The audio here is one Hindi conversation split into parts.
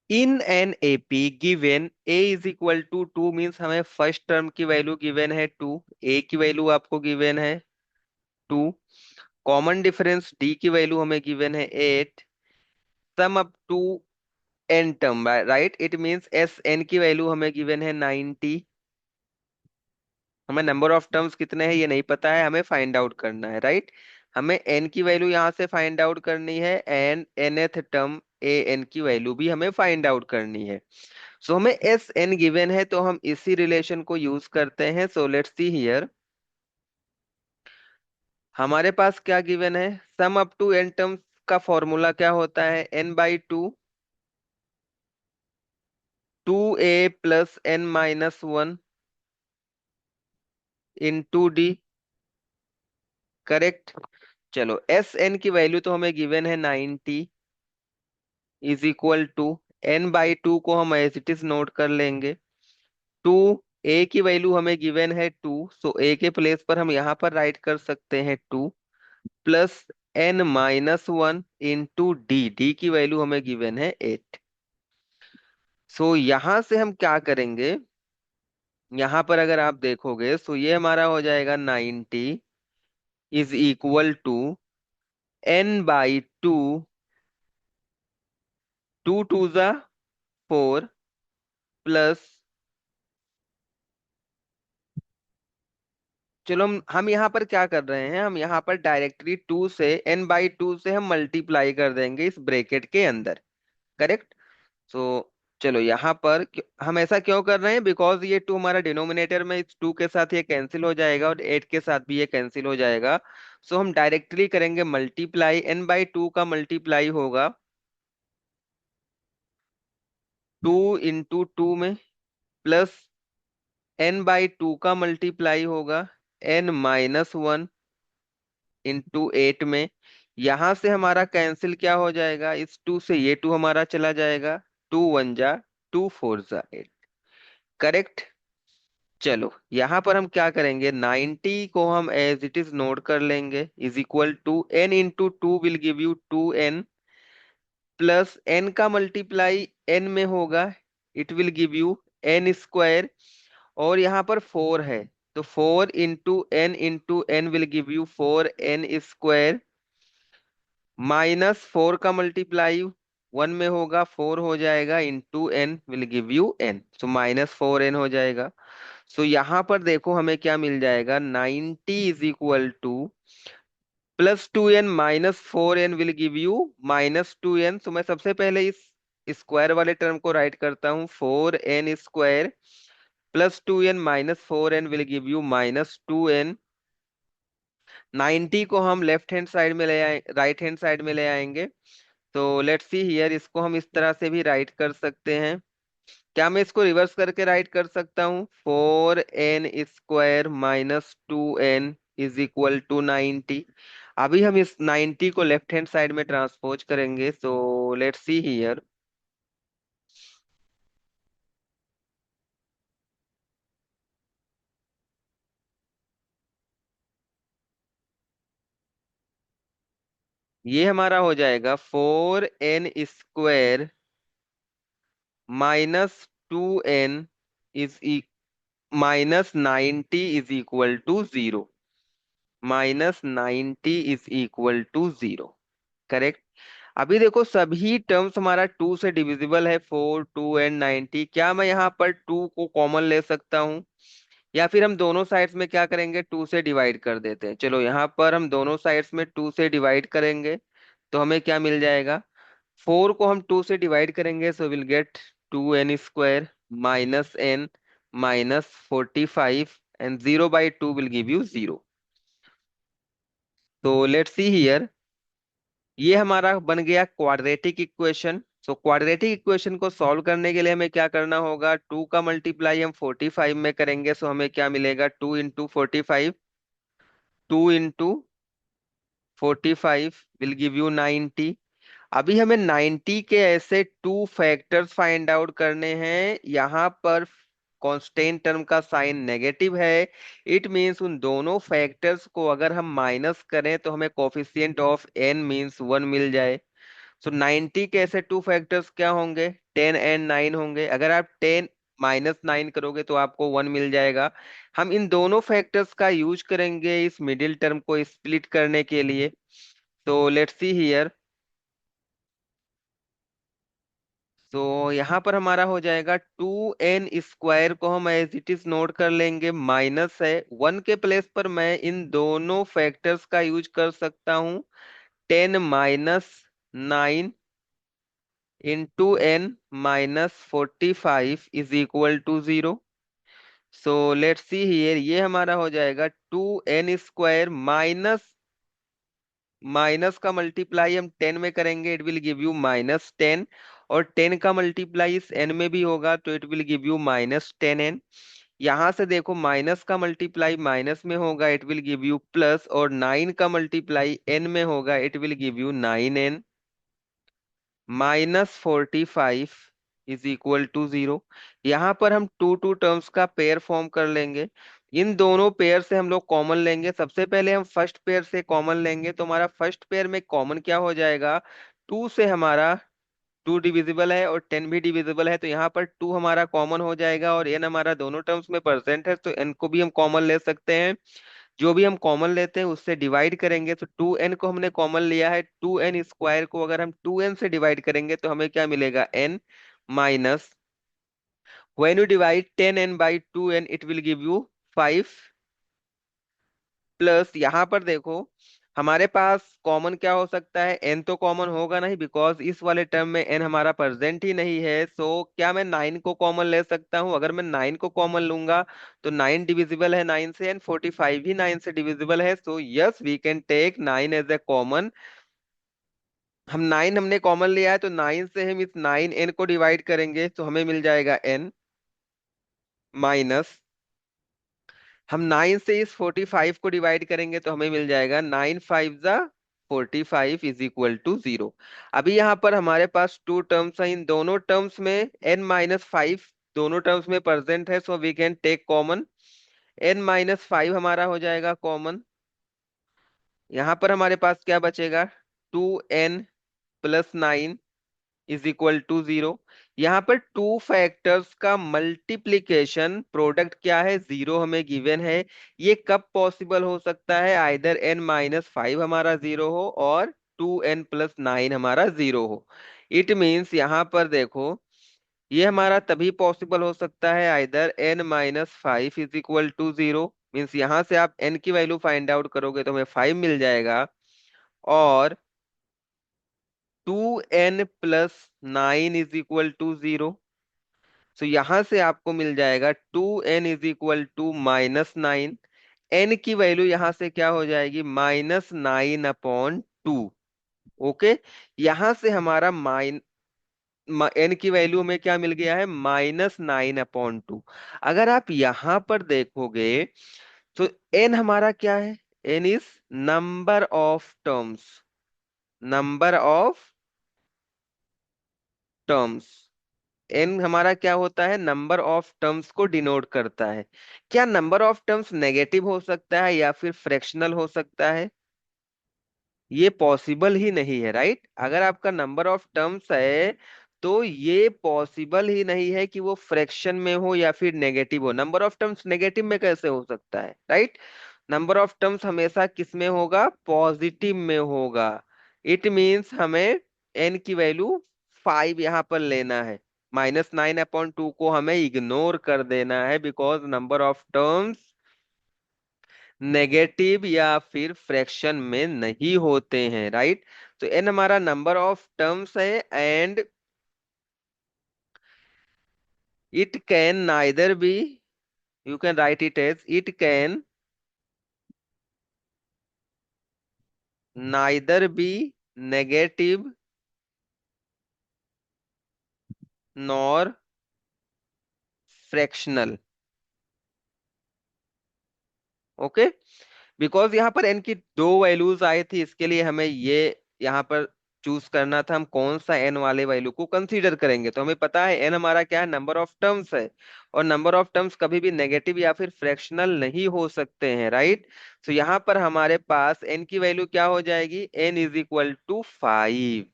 In an AP given a is equal to two means हमें फर्स्ट टर्म की वैल्यू गिवन है टू, ए की वैल्यू आपको गिवन है टू, कॉमन डिफरेंस डी की वैल्यू हमें गिवन है eight, sum up to n term right, it means s n की वैल्यू हमें गिवन है 90। हमें नंबर ऑफ टर्म्स कितने हैं ये नहीं पता है, हमें फाइंड आउट करना है राइट। हमें एन की वैल्यू यहाँ से फाइंड आउट करनी है and nth term a n की वैल्यू भी हमें फाइंड आउट करनी है। सो हमें एस एन गिवन है तो हम इसी रिलेशन को यूज करते हैं। सो लेट्स सी हियर, हमारे पास क्या गिवन है, sum up to n terms का फॉर्मूला क्या होता है, n by two, two a plus n minus one into d, correct. चलो एस एन की वैल्यू तो हमें गिवन है 90 is equal to, n by two को हम एज इट इज नोट कर लेंगे, टू, ए की वैल्यू हमें गिवन है टू, सो ए के प्लेस पर हम यहाँ पर राइट कर सकते हैं two, plus n minus one into d, d की वैल्यू हमें गिवन है एट। सो यहाँ से हम क्या करेंगे, यहाँ पर अगर आप देखोगे सो ये हमारा हो जाएगा 90 is equal to n by two, two two जा फोर, प्लस, चलो हम यहाँ पर क्या कर रहे हैं, हम यहाँ पर डायरेक्टली टू से एन बाई टू से हम मल्टीप्लाई कर देंगे इस ब्रेकेट के अंदर, करेक्ट। सो चलो यहाँ पर हम ऐसा क्यों कर रहे हैं, बिकॉज ये टू हमारा डिनोमिनेटर में इस टू के साथ ये कैंसिल हो जाएगा और एट के साथ भी ये कैंसिल हो जाएगा। सो हम डायरेक्टली करेंगे मल्टीप्लाई, एन बाई टू का मल्टीप्लाई होगा टू इंटू टू में, प्लस एन बाई टू का मल्टीप्लाई होगा n minus one into eight में। यहां से हमारा कैंसिल क्या हो जाएगा, इस टू से ये टू हमारा चला जाएगा, टू वन जा टू, फोर जा एट, करेक्ट। चलो यहाँ पर हम क्या करेंगे, 90 को हम एज इट इज नोट कर लेंगे, is equal to n into two will give you two n, plus n का मल्टीप्लाई एन में होगा, it will give you n square, और यहाँ पर फोर है तो four into n will give you four n square, minus four का मल्टीप्लाई वन में होगा, फोर हो जाएगा, into n will give you n, so minus four n हो जाएगा। सो यहाँ पर देखो हमें क्या मिल जाएगा, 90 is equal to plus two n minus four n will give you minus two n. So मैं सबसे पहले इस स्क्वायर वाले टर्म को राइट करता हूँ, four n square plus two n minus four n will give you minus two n. 90 को हम लेफ्ट हैंड साइड में ले आए, राइट हैंड साइड में ले आएंगे। तो लेट्स सी हियर, इसको हम इस तरह से भी राइट कर सकते हैं। क्या मैं इसको रिवर्स करके राइट कर सकता हूँ, four n square minus two n is equal to 90। अभी हम इस 90 को लेफ्ट हैंड साइड में ट्रांसपोज करेंगे, सो लेट्स सी हियर, ये हमारा हो जाएगा four n square minus two n is minus 90 is equal to zero, minus 90 is equal to zero, correct. अभी देखो सभी टर्म्स हमारा टू से डिविजिबल है, फोर टू एंड 90, क्या मैं यहाँ पर टू को कॉमन ले सकता हूँ, या फिर हम दोनों साइड्स में क्या करेंगे, टू से डिवाइड कर देते हैं। चलो यहाँ पर हम दोनों साइड्स में टू से डिवाइड करेंगे तो हमें क्या मिल जाएगा, फोर को हम टू से डिवाइड करेंगे so will get two n square minus n minus 45 and zero by two will give you zero. तो लेट्स सी हियर, ये हमारा बन गया quadratic equation. So quadratic equation को सॉल्व करने के लिए हमें क्या करना होगा, टू का मल्टीप्लाई हम 45 में करेंगे, सो हमें क्या मिलेगा, two into 45, two into 45 will give you 90। अभी हमें 90 के ऐसे टू फैक्टर्स फाइंड आउट करने हैं, यहाँ पर कांस्टेंट टर्म का साइन नेगेटिव है, इट मींस उन दोनों फैक्टर्स को अगर हम माइनस करें तो हमें coefficient of n means one मिल जाए। सो 90 के ऐसे टू फैक्टर्स क्या होंगे, 10 and 9 होंगे। अगर आप 10 - 9 करोगे तो आपको 1 मिल जाएगा। हम इन दोनों फैक्टर्स का यूज करेंगे इस मिडिल टर्म को स्प्लिट करने के लिए। तो लेट्स सी हियर। तो यहाँ पर हमारा हो जाएगा 2n² को हम एज इट इज नोट कर लेंगे, माइनस है 1 के प्लेस पर मैं इन दोनों फैक्टर्स का यूज कर सकता हूँ। 10 - 9 (n - 45) is equal to 0। So let's see here, ये हमारा हो जाएगा 2n² माइनस माइनस का मल्टीप्लाई हम 10 में करेंगे, इट विल गिव यू -10। और 10 का मल्टीप्लाई इस n में भी होगा तो it will give you -10n। यहाँ से देखो माइनस का मल्टीप्लाई माइनस में होगा, it will give you plus. और 9 का मल्टीप्लाई n में होगा, it will give you 9n। -45 is equal to 0। यहाँ पर हम टू टू टर्म्स का पेयर फॉर्म कर लेंगे। इन दोनों पेयर से हम लोग कॉमन लेंगे। सबसे पहले हम फर्स्ट पेयर से कॉमन लेंगे, तो हमारा फर्स्ट पेयर में कॉमन क्या हो जाएगा, 2 से हमारा 2 डिविजिबल है और 10 भी डिविजिबल है, तो यहाँ पर 2 हमारा कॉमन हो जाएगा। और n हमारा दोनों टर्म्स में परसेंट है, तो n को भी हम कॉमन ले सकते हैं। जो भी हम कॉमन लेते हैं उससे डिवाइड करेंगे। तो 2n को हमने कॉमन लिया है, 2n² को अगर हम 2n से डिवाइड करेंगे तो हमें क्या मिलेगा, n minus, when you divide 10n by 2n it will give you 5। Plus यहाँ पर देखो हमारे पास कॉमन क्या हो सकता है, n तो कॉमन होगा नहीं, बिकॉज इस वाले टर्म में n हमारा प्रेजेंट ही नहीं है। सो क्या मैं 9 को कॉमन ले सकता हूँ? अगर मैं 9 को कॉमन लूंगा तो 9 डिविजिबल है 9 से, एंड 45 भी 9 से डिविजिबल है। So yes, we can take 9 as a common. हम 9 हमने कॉमन लिया है, तो 9 से हम इस 9n को डिवाइड करेंगे तो हमें मिल जाएगा n माइनस, हम 9 से इस 45 को डिवाइड करेंगे तो हमें मिल जाएगा 9 × 5 = 45 इज इक्वल टू 0। अभी यहाँ पर हमारे पास टू टर्म्स हैं, इन दोनों टर्म्स में n - 5 दोनों टर्म्स में प्रेजेंट है, so we can take common. n - 5 हमारा हो जाएगा कॉमन। यहाँ पर हमारे पास क्या बचेगा, 2n + 9 इज इक्वल टू 0। यहाँ पर टू फैक्टर्स का मल्टीप्लीकेशन प्रोडक्ट क्या है, 0 हमें गिवन है। ये कब पॉसिबल हो सकता है, आइदर n - 5 हमारा 0 हो और 2n + 9 हमारा 0 हो। इट मीन्स यहाँ पर देखो ये हमारा तभी पॉसिबल हो सकता है, either n - 5 is equal to 0। Means यहाँ से आप n की वैल्यू फाइंड आउट करोगे तो हमें 5 मिल जाएगा। और 2n + 9 इज इक्वल टू 0। तो यहां से आपको मिल जाएगा 2n is equal to -9। n की वैल्यू यहां से क्या हो जाएगी, -9/2। ओके, यहां से हमारा n की वैल्यू में क्या मिल गया है, -9/2। अगर आप यहां पर देखोगे तो n हमारा क्या है, n is number of terms, number of terms. N हमारा क्या होता है, नंबर ऑफ टर्म्स को डिनोट करता है। क्या नंबर ऑफ टर्म्स नेगेटिव हो सकता है या फिर फ्रैक्शनल हो सकता है? ये पॉसिबल ही नहीं है, राइट। अगर आपका नंबर ऑफ टर्म्स है तो ये पॉसिबल ही नहीं है कि वो फ्रैक्शन में हो या फिर नेगेटिव हो। नंबर ऑफ टर्म्स नेगेटिव में कैसे हो सकता है, राइट। नंबर ऑफ टर्म्स हमेशा किस में होगा, पॉजिटिव में होगा। इट मीन्स हमें एन की वैल्यू 5 यहाँ पर लेना है, -9/2 को हमें इग्नोर कर देना है, because number of terms negative या फिर फ्रैक्शन में नहीं होते हैं, राइट। तो एन हमारा नंबर ऑफ टर्म्स है, and it can neither be, you can write it as it can neither be negative nor fractional. Okay, because यहाँ पर एन की दो वैल्यूज आई थी, इसके लिए हमें ये यहाँ पर चूज करना था हम कौन सा एन वाले वैल्यू को कंसीडर करेंगे। तो हमें पता है एन हमारा क्या है, नंबर ऑफ टर्म्स है, और नंबर ऑफ टर्म्स कभी भी नेगेटिव या फिर फ्रैक्शनल नहीं हो सकते हैं, राइट। तो यहाँ पर हमारे पास एन की वैल्यू क्या हो जाएगी, n = 5।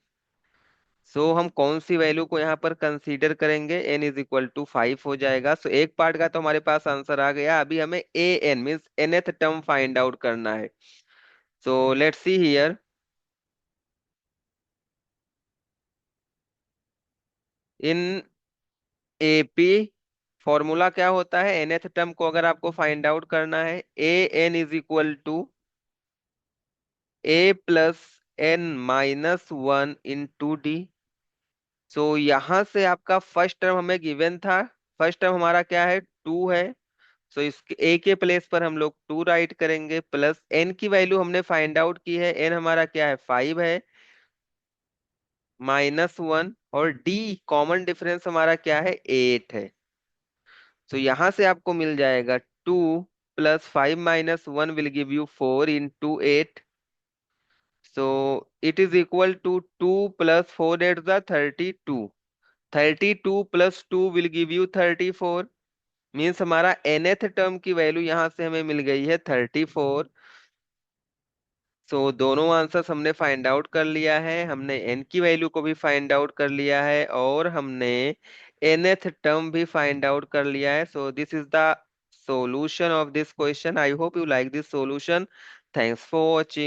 सो हम कौन सी वैल्यू को यहाँ पर कंसीडर करेंगे, n इज इक्वल टू 5 हो जाएगा। सो एक पार्ट का तो हमारे पास आंसर आ गया, अभी हमें a n means nth term find out करना है। So let's see here, in AP formula क्या होता है, nth टर्म को अगर आपको फाइंड आउट करना है, a n is equal to a plus n minus one into d. So यहाँ से आपका फर्स्ट टर्म हमें गिवन था, फर्स्ट टर्म हमारा क्या है, टू है। सो इसके ए के प्लेस पर हम लोग टू राइट करेंगे, प्लस एन की वैल्यू हमने फाइंड आउट की है, एन हमारा क्या है, 5 है, माइनस वन, और डी कॉमन डिफरेंस हमारा क्या है, 8 है। सो यहाँ से आपको मिल जाएगा 2 + 5 - 1 will give you 4 × 8। So it is equal to 2 + 4 = 32। 32 + 2 will give you 34। Means हमारा nth टर्म की वैल्यू यहाँ से हमें मिल गई है 34। सो दोनों आंसर्स हमने फाइंड आउट कर लिया है, हमने n की वैल्यू को भी फाइंड आउट कर लिया है, और हमने nth टर्म भी फाइंड आउट कर लिया है। So this is the solution of this question. I hope you like this solution. Thanks for watching.